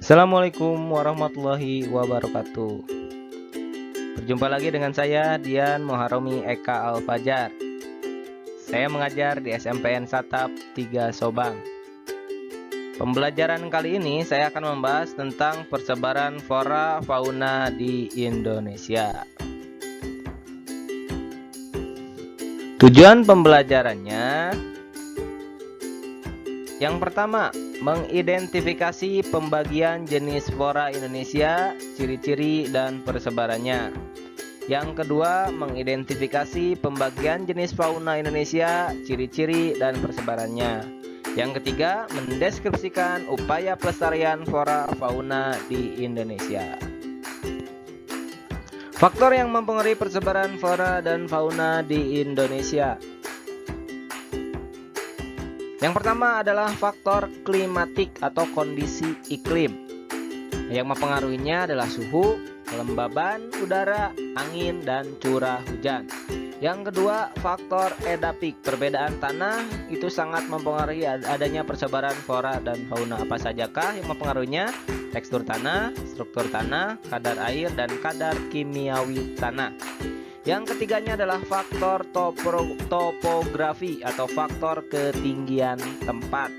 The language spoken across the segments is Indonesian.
Assalamualaikum warahmatullahi wabarakatuh. Berjumpa lagi dengan saya Dian Moharomi Eka Al-Fajar. Saya mengajar di SMPN Satap 3 Sobang. Pembelajaran kali ini saya akan membahas tentang persebaran flora fauna di Indonesia. Tujuan pembelajarannya yang pertama, mengidentifikasi pembagian jenis flora Indonesia, ciri-ciri dan persebarannya. Yang kedua, mengidentifikasi pembagian jenis fauna Indonesia, ciri-ciri dan persebarannya. Yang ketiga, mendeskripsikan upaya pelestarian flora fauna di Indonesia. Faktor yang mempengaruhi persebaran flora dan fauna di Indonesia. Yang pertama adalah faktor klimatik atau kondisi iklim. Yang mempengaruhinya adalah suhu, kelembaban udara, angin, dan curah hujan. Yang kedua, faktor edapik, perbedaan tanah itu sangat mempengaruhi adanya persebaran flora dan fauna. Apa sajakah yang mempengaruhinya? Tekstur tanah, struktur tanah, kadar air, dan kadar kimiawi tanah. Yang ketiganya adalah faktor topografi atau faktor ketinggian tempat.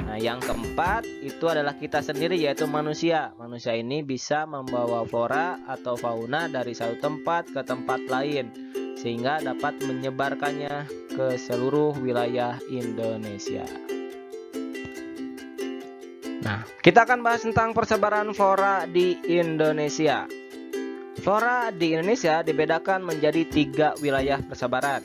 Nah, yang keempat itu adalah kita sendiri, yaitu manusia. Manusia ini bisa membawa flora atau fauna dari satu tempat ke tempat lain, sehingga dapat menyebarkannya ke seluruh wilayah Indonesia. Nah, kita akan bahas tentang persebaran flora di Indonesia. Flora di Indonesia dibedakan menjadi 3 wilayah persebaran,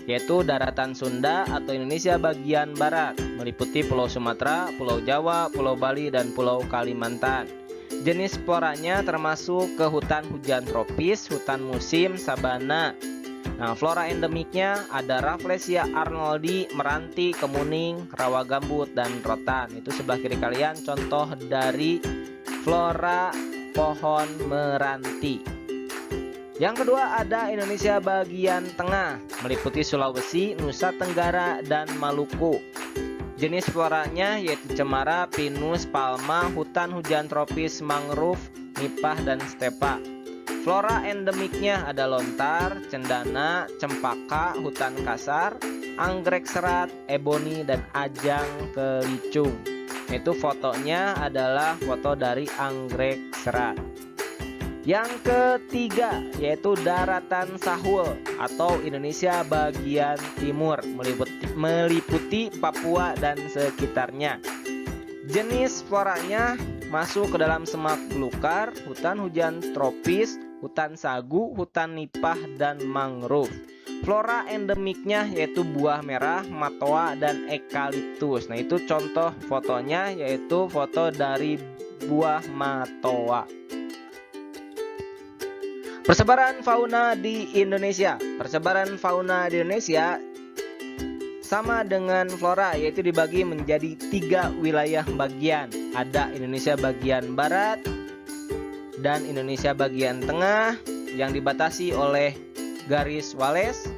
yaitu daratan Sunda atau Indonesia bagian barat, meliputi Pulau Sumatera, Pulau Jawa, Pulau Bali, dan Pulau Kalimantan. Jenis floranya termasuk ke hutan hujan tropis, hutan musim, sabana. Nah, flora endemiknya ada Rafflesia arnoldi, meranti, kemuning, rawa gambut, dan rotan. Itu sebelah kiri kalian contoh dari flora pohon meranti. Yang kedua ada Indonesia bagian tengah, meliputi Sulawesi, Nusa Tenggara, dan Maluku. Jenis floranya yaitu cemara, pinus, palma, hutan hujan tropis, mangrove, nipah, dan stepa. Flora endemiknya ada lontar, cendana, cempaka, hutan kasar, anggrek serat, eboni, dan ajang kelicung. Itu fotonya adalah foto dari anggrek serat. Yang ketiga yaitu daratan Sahul atau Indonesia bagian timur, meliputi Papua dan sekitarnya. Jenis floranya masuk ke dalam semak belukar, hutan hujan tropis, hutan sagu, hutan nipah, dan mangrove. Flora endemiknya yaitu buah merah, matoa, dan eukaliptus. Nah, itu contoh fotonya, yaitu foto dari buah matoa. Persebaran fauna di Indonesia. Persebaran fauna di Indonesia sama dengan flora, yaitu dibagi menjadi 3 wilayah bagian. Ada Indonesia bagian barat dan Indonesia bagian tengah yang dibatasi oleh garis Wallace.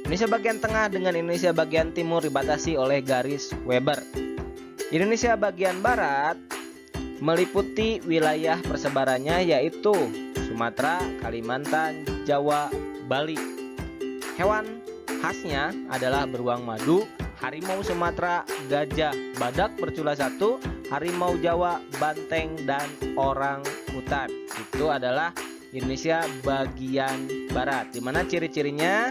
Indonesia bagian tengah dengan Indonesia bagian timur dibatasi oleh garis Weber. Indonesia bagian barat meliputi wilayah persebarannya yaitu Sumatera, Kalimantan, Jawa, Bali. Hewan khasnya adalah beruang madu, harimau Sumatera, gajah, badak bercula 1, harimau Jawa, banteng, dan orang hutan. Itu adalah Indonesia bagian barat. Di mana ciri-cirinya?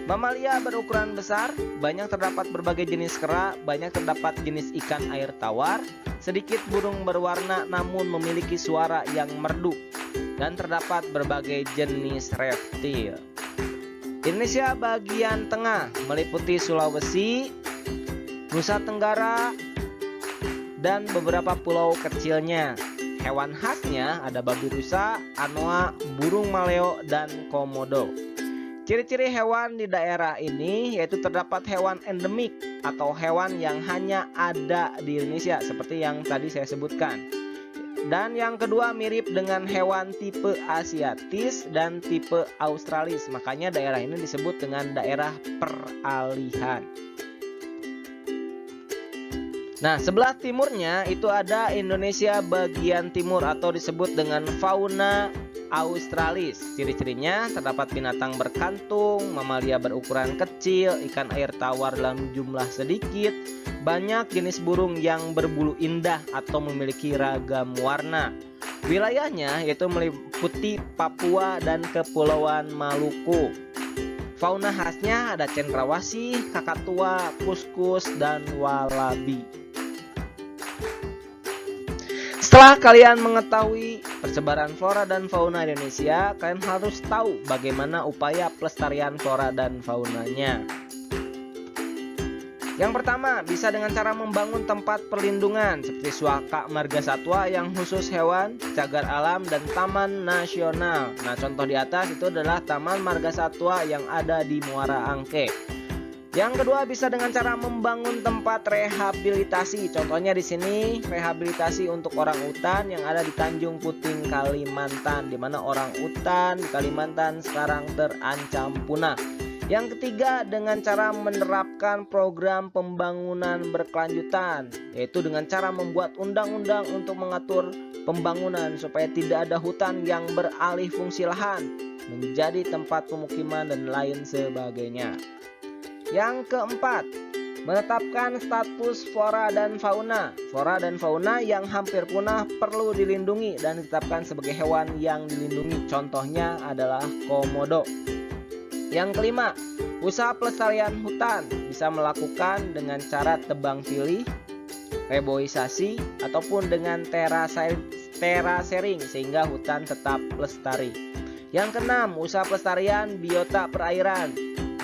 Mamalia berukuran besar, banyak terdapat berbagai jenis kera, banyak terdapat jenis ikan air tawar, sedikit burung berwarna namun memiliki suara yang merdu, dan terdapat berbagai jenis reptil. Indonesia bagian tengah meliputi Sulawesi, Nusa Tenggara, dan beberapa pulau kecilnya. Hewan khasnya ada babi rusa, anoa, burung maleo, dan komodo. Ciri-ciri hewan di daerah ini yaitu terdapat hewan endemik atau hewan yang hanya ada di Indonesia seperti yang tadi saya sebutkan. Dan yang kedua mirip dengan hewan tipe asiatis dan tipe australis. Makanya daerah ini disebut dengan daerah peralihan. Nah, sebelah timurnya itu ada Indonesia bagian timur atau disebut dengan fauna Australis. Ciri-cirinya terdapat binatang berkantung, mamalia berukuran kecil, ikan air tawar dalam jumlah sedikit, banyak jenis burung yang berbulu indah atau memiliki ragam warna. Wilayahnya yaitu meliputi Papua dan Kepulauan Maluku. Fauna khasnya ada cendrawasih, kakatua, kuskus, dan walabi. Setelah kalian mengetahui persebaran flora dan fauna Indonesia, kalian harus tahu bagaimana upaya pelestarian flora dan faunanya. Yang pertama, bisa dengan cara membangun tempat perlindungan seperti Suaka Marga Satwa yang khusus hewan, cagar alam, dan taman nasional. Nah, contoh di atas itu adalah Taman Marga Satwa yang ada di Muara Angke. Yang kedua, bisa dengan cara membangun tempat rehabilitasi. Contohnya di sini rehabilitasi untuk orang utan yang ada di Tanjung Puting, Kalimantan, di mana orang utan di Kalimantan sekarang terancam punah. Yang ketiga, dengan cara menerapkan program pembangunan berkelanjutan, yaitu dengan cara membuat undang-undang untuk mengatur pembangunan supaya tidak ada hutan yang beralih fungsi lahan menjadi tempat pemukiman dan lain sebagainya. Yang keempat, menetapkan status flora dan fauna. Flora dan fauna yang hampir punah perlu dilindungi dan ditetapkan sebagai hewan yang dilindungi. Contohnya adalah komodo. Yang kelima, usaha pelestarian hutan bisa melakukan dengan cara tebang pilih, reboisasi, ataupun dengan terasering sehingga hutan tetap lestari. Yang keenam, usaha pelestarian biota perairan,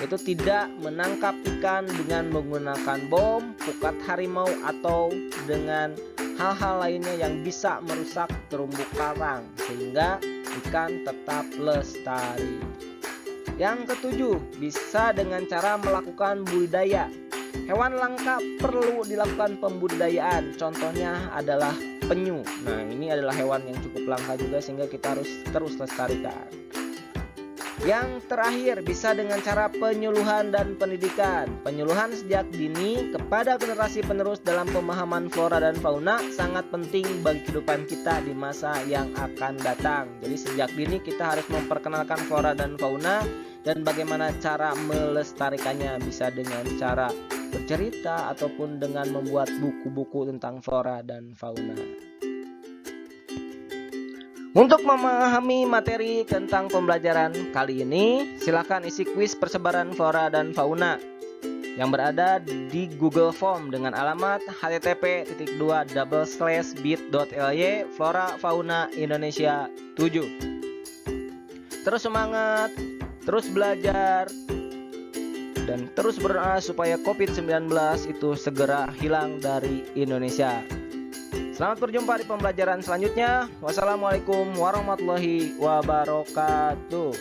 yaitu tidak menangkap ikan dengan menggunakan bom, pukat harimau, atau dengan hal-hal lainnya yang bisa merusak terumbu karang sehingga ikan tetap lestari. Yang ketujuh, bisa dengan cara melakukan budidaya. Hewan langka perlu dilakukan pembudidayaan, contohnya adalah penyu. Nah, ini adalah hewan yang cukup langka juga sehingga kita harus terus lestarikan. Yang terakhir, bisa dengan cara penyuluhan dan pendidikan. Penyuluhan sejak dini kepada generasi penerus dalam pemahaman flora dan fauna sangat penting bagi kehidupan kita di masa yang akan datang. Jadi sejak dini kita harus memperkenalkan flora dan fauna dan bagaimana cara melestarikannya, bisa dengan cara bercerita ataupun dengan membuat buku-buku tentang flora dan fauna. Untuk memahami materi tentang pembelajaran kali ini, silakan isi kuis persebaran flora dan fauna yang berada di Google Form dengan alamat http://bit.ly Flora Fauna Indonesia 7. Terus semangat, terus belajar, dan terus berdoa supaya COVID-19 itu segera hilang dari Indonesia. Selamat berjumpa di pembelajaran selanjutnya. Wassalamualaikum warahmatullahi wabarakatuh.